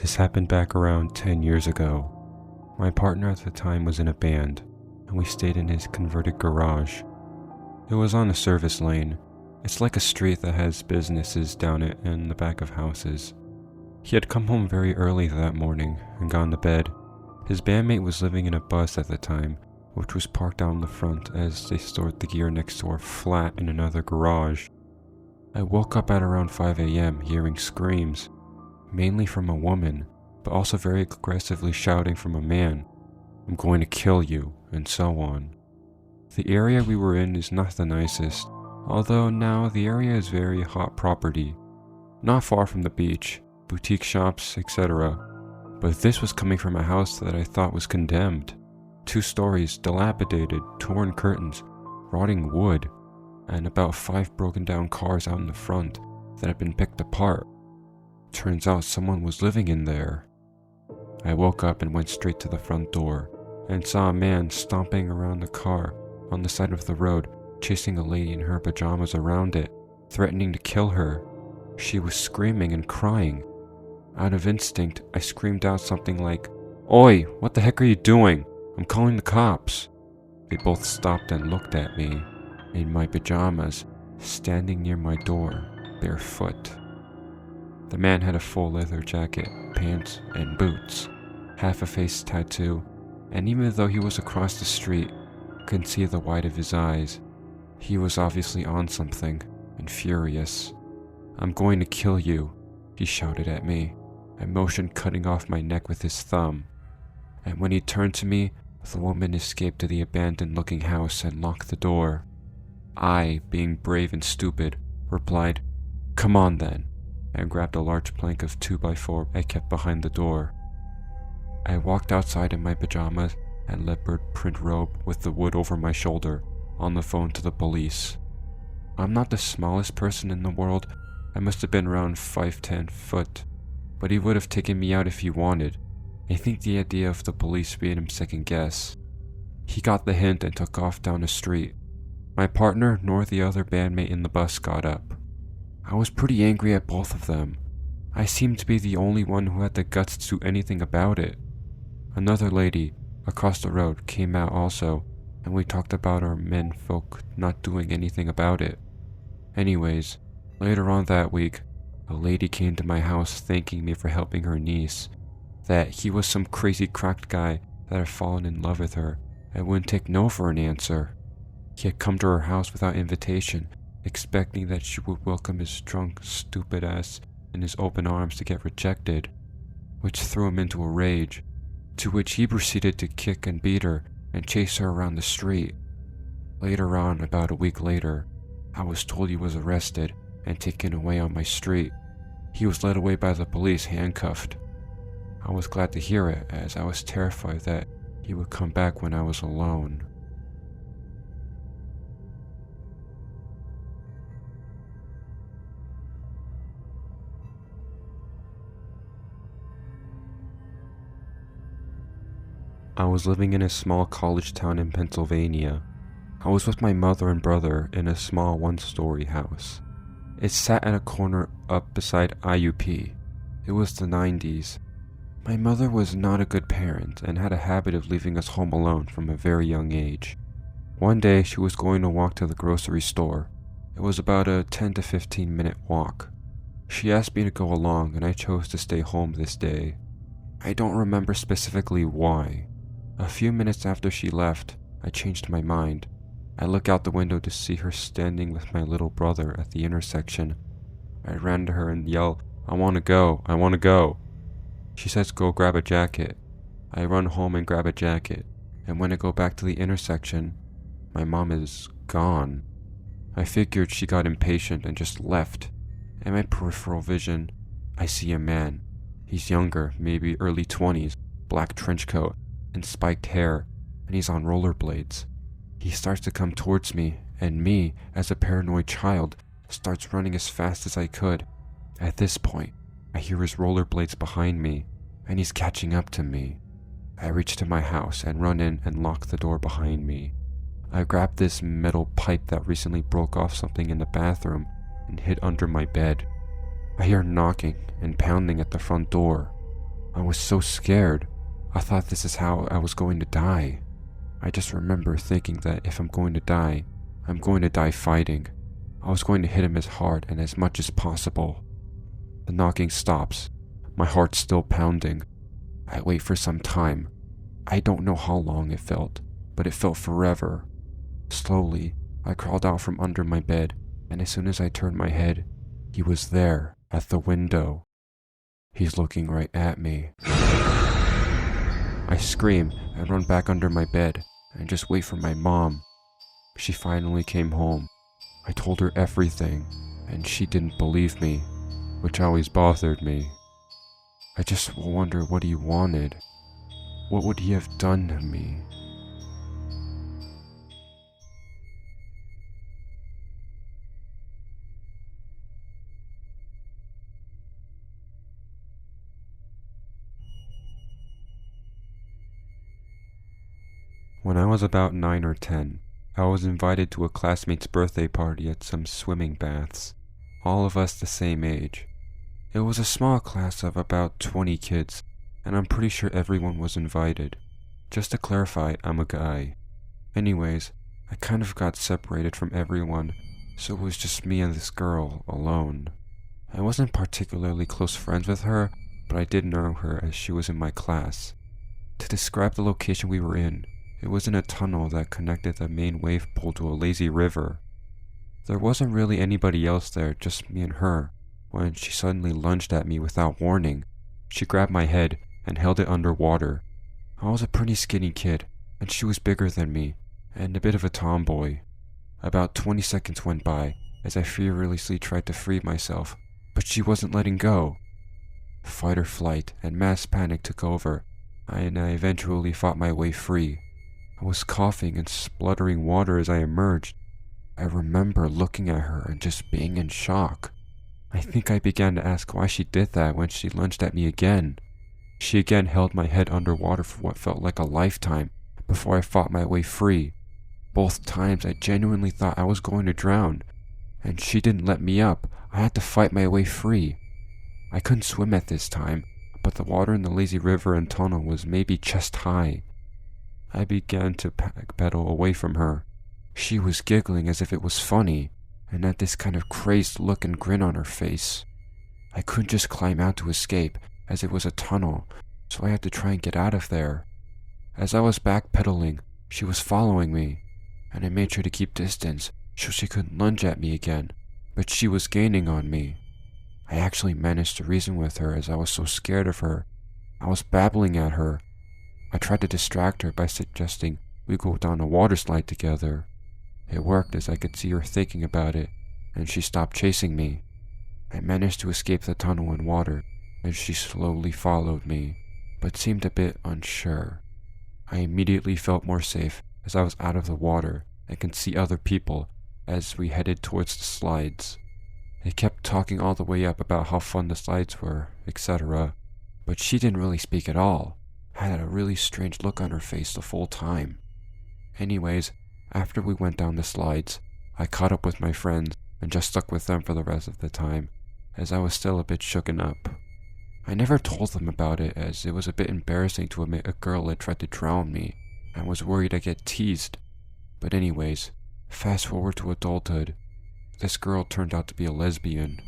This happened back around 10 years ago. My partner at the time was in a band, and we stayed in his converted garage. It was on a service lane. It's like a street that has businesses down it and the back of houses. He had come home very early that morning and gone to bed. His bandmate was living in a bus at the time, which was parked out in the front as they stored the gear next to our flat in another garage. I woke up at around 5 a.m. hearing screams, mainly from a woman, but also very aggressively shouting from a man, "I'm going to kill you," and so on. The area we were in is not the nicest, although now the area is very hot property, not far from the beach, boutique shops, etc. But this was coming from a house that I thought was condemned. 2 stories, dilapidated, torn curtains, rotting wood, and about 5 broken down cars out in the front that had been picked apart. Turns out someone was living in there. I woke up and went straight to the front door and saw a man stomping around the car on the side of the road, chasing a lady in her pajamas around it, threatening to kill her. She was screaming and crying. Out of instinct, I screamed out something like, "Oi, what the heck are you doing? I'm calling the cops." They both stopped and looked at me, in my pajamas, standing near my door, barefoot. The man had a full leather jacket, pants, and boots, half a face tattoo, and even though he was across the street, I couldn't see the white of his eyes. He was obviously on something, and furious. "I'm going to kill you," he shouted at me. I motioned cutting off my neck with his thumb, and when he turned to me, the woman escaped to the abandoned-looking house and locked the door. I, being brave and stupid, replied, "Come on then," and grabbed a large plank of 2x4 I kept behind the door. I walked outside in my pajamas and leopard print robe with the wood over my shoulder, on the phone to the police. I'm not the smallest person in the world. I must have been around 5'10" foot, but he would have taken me out if he wanted. I think the idea of the police made him second guess. He got the hint and took off down the street. My partner nor the other bandmate in the bus got up. I was pretty angry at both of them. I seemed to be the only one who had the guts to do anything about it. Another lady, across the road, came out also, and we talked about our menfolk not doing anything about it. Anyways, later on that week, a lady came to my house thanking me for helping her niece, that he was some crazy cracked guy that had fallen in love with her and wouldn't take no for an answer. He had come to her house without invitation, expecting that she would welcome his drunk, stupid ass in his open arms to get rejected, which threw him into a rage, to which he proceeded to kick and beat her and chase her around the street. Later on, about a week later, I was told he was arrested and taken away on my street. He was led away by the police handcuffed. I was glad to hear it, as I was terrified that he would come back when I was alone. I was living in a small college town in Pennsylvania. I was with my mother and brother in a small 1-story house. It sat at a corner up beside IUP. It was the 90s. My mother was not a good parent and had a habit of leaving us home alone from a very young age. One day she was going to walk to the grocery store. It was about a 10 to 15 minute walk. She asked me to go along and I chose to stay home this day. I don't remember specifically why. A few minutes after she left, I changed my mind. I look out the window to see her standing with my little brother at the intersection. I ran to her and yelled, "I want to go, I want to go." She says go grab a jacket. I run home and grab a jacket, and when I go back to the intersection, my mom is gone. I figured she got impatient and just left. In my peripheral vision, I see a man. He's younger, maybe early 20s, black trench coat, and spiked hair, and he's on rollerblades. He starts to come towards me, and me, as a paranoid child, starts running as fast as I could. At this point, I hear his rollerblades behind me, and he's catching up to me. I reach to my house and run in and lock the door behind me. I grab this metal pipe that recently broke off something in the bathroom and hid under my bed. I hear knocking and pounding at the front door. I was so scared. I thought this is how I was going to die. I just remember thinking that if I'm going to die, I'm going to die fighting. I was going to hit him as hard and as much as possible. The knocking stops, my heart still pounding. I wait for some time. I don't know how long it felt, but it felt forever. Slowly, I crawled out from under my bed, and as soon as I turned my head, he was there, at the window. He's looking right at me. I scream and run back under my bed and just wait for my mom. She finally came home. I told her everything, and she didn't believe me, which always bothered me. I just wonder what he wanted. What would he have done to me? When I was about 9 or 10, I was invited to a classmate's birthday party at some swimming baths, all of us the same age. It was a small class of about 20 kids, and I'm pretty sure everyone was invited. Just to clarify, I'm a guy. Anyways, I kind of got separated from everyone, so it was just me and this girl alone. I wasn't particularly close friends with her, but I did know her as she was in my class. To describe the location we were in, it was in a tunnel that connected the main wave pool to a lazy river. There wasn't really anybody else there, just me and her, when she suddenly lunged at me without warning. She grabbed my head and held it underwater. I was a pretty skinny kid, and she was bigger than me, and a bit of a tomboy. About 20 seconds went by as I furiously tried to free myself, but she wasn't letting go. Fight or flight and mass panic took over, and I eventually fought my way free. I was coughing and spluttering water as I emerged. I remember looking at her and just being in shock. I think I began to ask why she did that when she lunged at me again. She again held my head underwater for what felt like a lifetime before I fought my way free. Both times I genuinely thought I was going to drown, and she didn't let me up. I had to fight my way free. I couldn't swim at this time, but the water in the lazy river and tunnel was maybe chest high. I began to backpedal away from her. She was giggling as if it was funny, and had this kind of crazed look and grin on her face. I couldn't just climb out to escape, as it was a tunnel, so I had to try and get out of there. As I was backpedaling, she was following me, and I made sure to keep distance so she couldn't lunge at me again, but she was gaining on me. I actually managed to reason with her as I was so scared of her. I was babbling at her. I tried to distract her by suggesting we go down a water slide together. It worked as I could see her thinking about it, and she stopped chasing me. I managed to escape the tunnel and water, and she slowly followed me, but seemed a bit unsure. I immediately felt more safe as I was out of the water and could see other people as we headed towards the slides. They kept talking all the way up about how fun the slides were, etc., but she didn't really speak at all. Had a really strange look on her face the full time. Anyways, after we went down the slides, I caught up with my friends and just stuck with them for the rest of the time, as I was still a bit shooken up. I never told them about it, as it was a bit embarrassing to admit a girl had tried to drown me, and was worried I'd get teased. But anyways, fast forward to adulthood. This girl turned out to be a lesbian.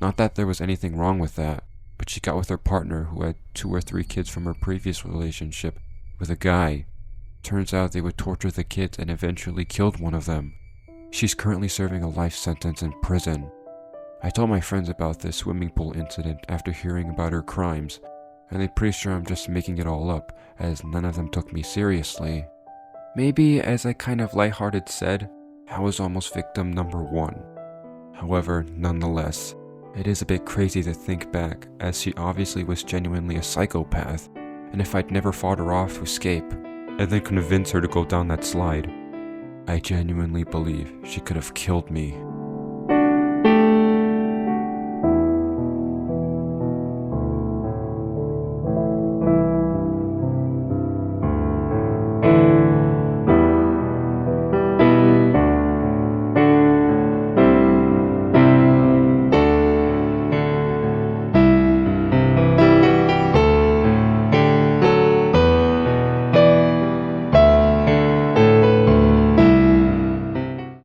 Not that there was anything wrong with that, but she got with her partner who had 2 or 3 kids from her previous relationship with a guy. Turns out they would torture the kids and eventually killed one of them. She's currently serving a life sentence in prison. I told my friends about this swimming pool incident after hearing about her crimes, and they're pretty sure I'm just making it all up, as none of them took me seriously. Maybe, as I kind of lighthearted said, I was almost victim number 1. However, nonetheless, it is a bit crazy to think back, as she obviously was genuinely a psychopath, and if I'd never fought her off to escape, and then convince her to go down that slide, I genuinely believe she could have killed me.